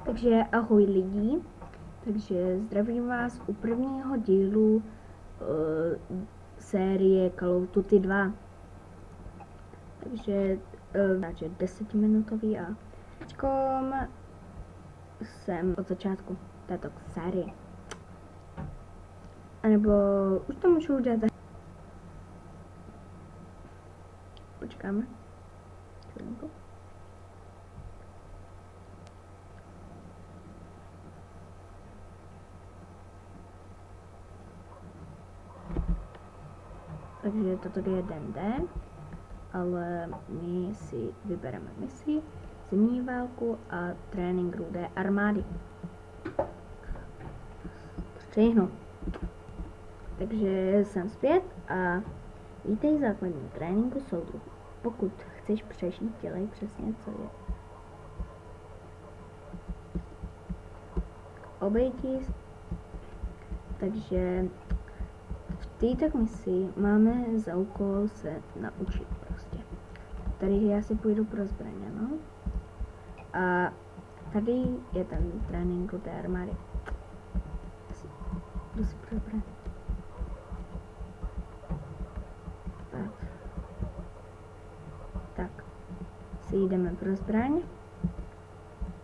Takže ahoj lidi, takže zdravím vás u prvního dílu série Call of Duty 2. Takže 10minutový a teďkom jsem od začátku této série. A nebo už to můžu udělat. Počkáme. Chvilinku. Takže toto je den D, ale my si vybereme misi, zimní válku a trénink Rudé armády. Střihnu. Takže jsem zpět a vítej v základním tréninku soudruhů. Pokud chceš přežít, dělej přesně, co je. Obejdi. Takže v této misi máme za úkol se naučit prostě. Tady já si půjdu pro zbraně, no. A tady je ten trénink Rudé armády. Jdu si pro zbraně. Tak si jdeme pro zbraň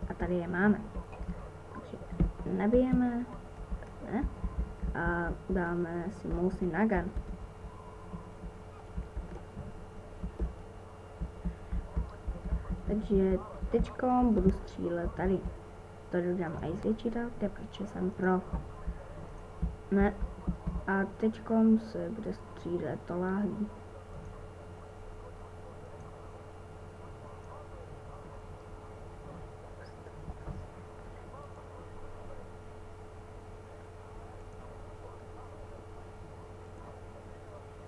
a tady je máme. Takže nabijeme a dáme si mousy na gun. Takže teďkom budu střílet tady. Tady dám i větší dálky, protože jsem pro. Ne. A teďkom se bude střílet to láhví.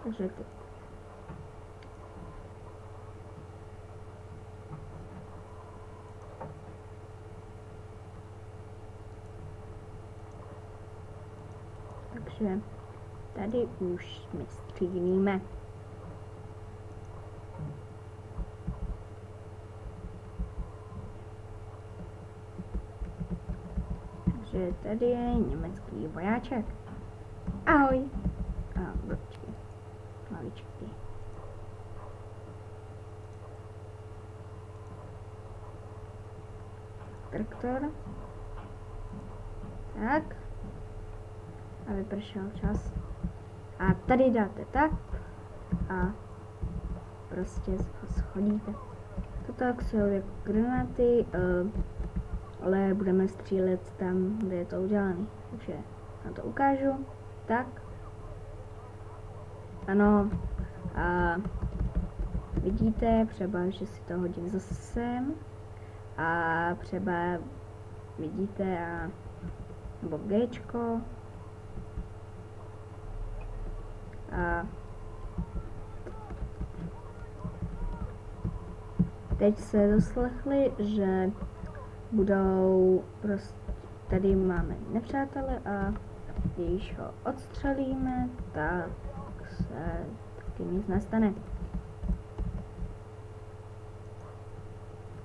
Takže ty. Takže tady už my střílíme. Takže tady je německý vojáček. Ahoj. Počkej. Maličký. Traktor. Tak. A vypršel čas. A tady dáte tak. A prostě ho schodíte. To tak jsou jako granáty, ale budeme střílet tam, kde je to udělané. Takže na to ukážu. Tak. Ano. A vidíte třeba, že si to hodím zase sem. A třeba vidíte nebo Gčko. A teď se doslechli, že budou prostě tady máme nepřátele a když ho odstřelíme, tak se taky nic nestane.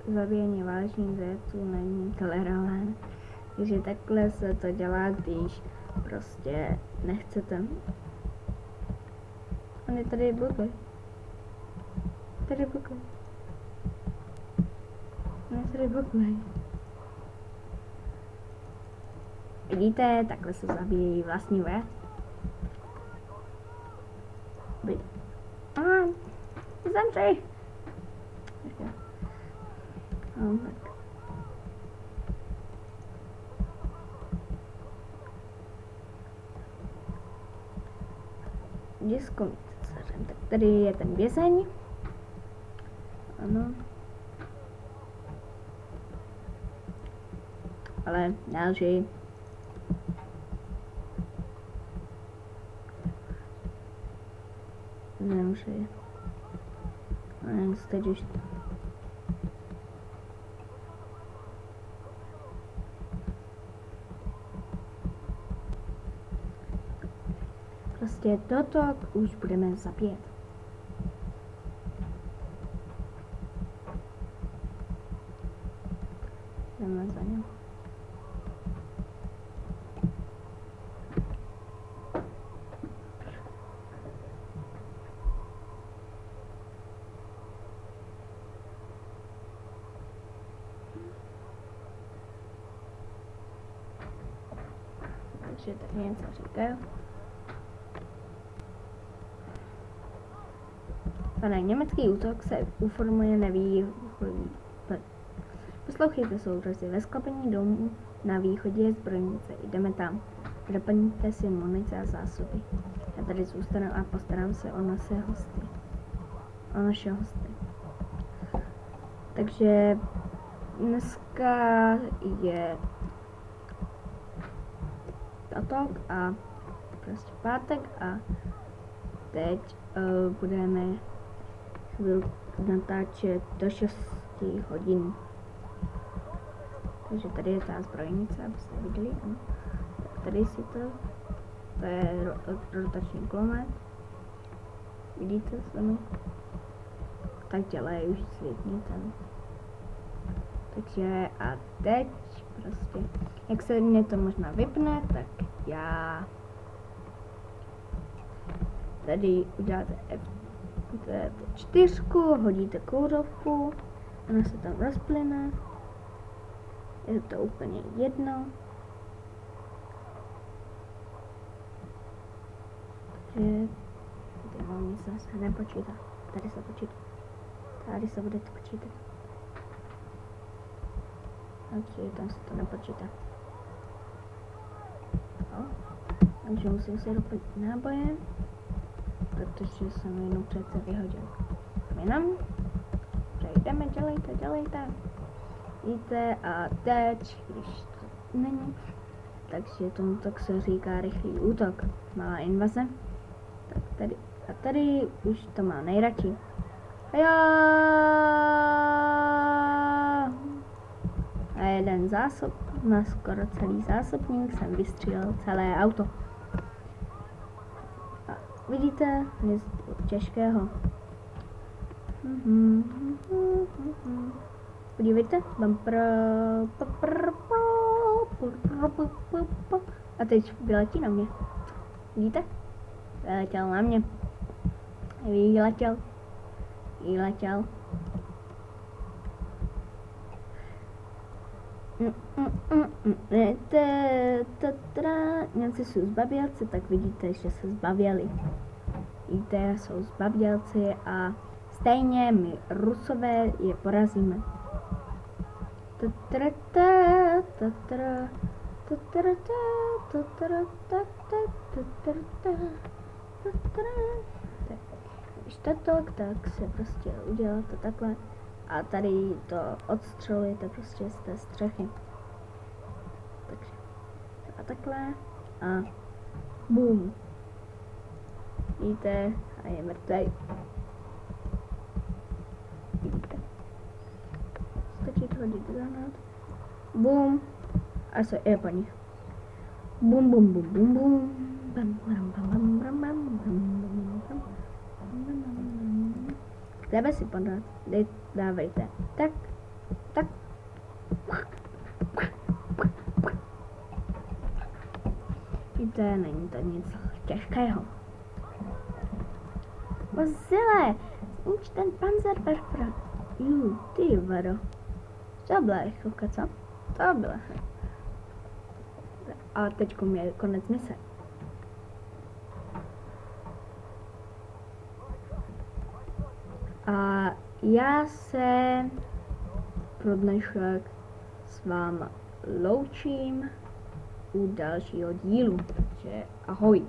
Zabíjení válečných zajatců není tolerován. Takže takhle se to dělá, když prostě nechcete. On je tady bugl. Tady bugl. On je tady bugl. Vidíte, takhle se zabíjejí vlastní vojáci. Zemři! Tak. Tak tady je ten vězeň. Ano. Ale nelži. Zemři. Teď už. Prostě toto už budeme zabíjet. Jdeme za ním. takže tady něco říkají. Pane, německý útok se uformuje nevýchodní. Poslouchejte, soudruzi, ve sklepení domu na východě je zbrojnice. Jdeme tam. Doplňte si munice a zásoby. Já tady zůstanu a postarám se o naše hosty. Takže dneska je a prostě pátek a teď budeme chvilku natáčet do 6 hodin. Takže tady je ta zbrojnice, abyste viděli. Ano. Tak tady si to je rotační kulomet. Vidíte sami? Tak dělají už světní ten. Takže a teď prostě, jak se mě to možná vypne, tak já tady uděláte F4, hodíte kouřovku, ona se tam rozplyne, je to úplně jedno. Takže tady vám nic zase nepočítá, tady se počítá, tady se budete počítat. Takže tam se to nepočítá. Takže musím si doplnit náboje, protože jsem jenom přece vyhodil. Jinam. Přejdeme, dělejte. Víte, a teď, když to není, takže tomu tak se říká rychlý útok, malá invaze. Tak tady, a tady už to má nejradši. A jeden zásob, na skoro celý zásobník jsem vystřílel celé auto. A vidíte, nic těžkého. Podívejte. A teď vyletí na mě. Vidíte? Vyletěl na mě. Vyletěl. Němci jsou zbabělci, tak vidíte, že se zbavili. Víte, jsou zbabělci a stejně my Rusové je porazíme. Když tak se prostě udělá to takhle. A tady to odstřelujete prostě z té střechy. Takže a takhle a bum. Vidíte, a je mrtvej. Vidíte. Stačí to hodit granát. Bum. A se je po nich. Bum. Tebe si podat, dávejte. Tak. Víte, není to nic těžkého. Pozile, znič ten Panzerwerfer. Ty vado. To byla rychlovka, co? To byla. A teďko je konec mise. A já se pro dnešek s váma loučím u dalšího dílu. Takže ahoj.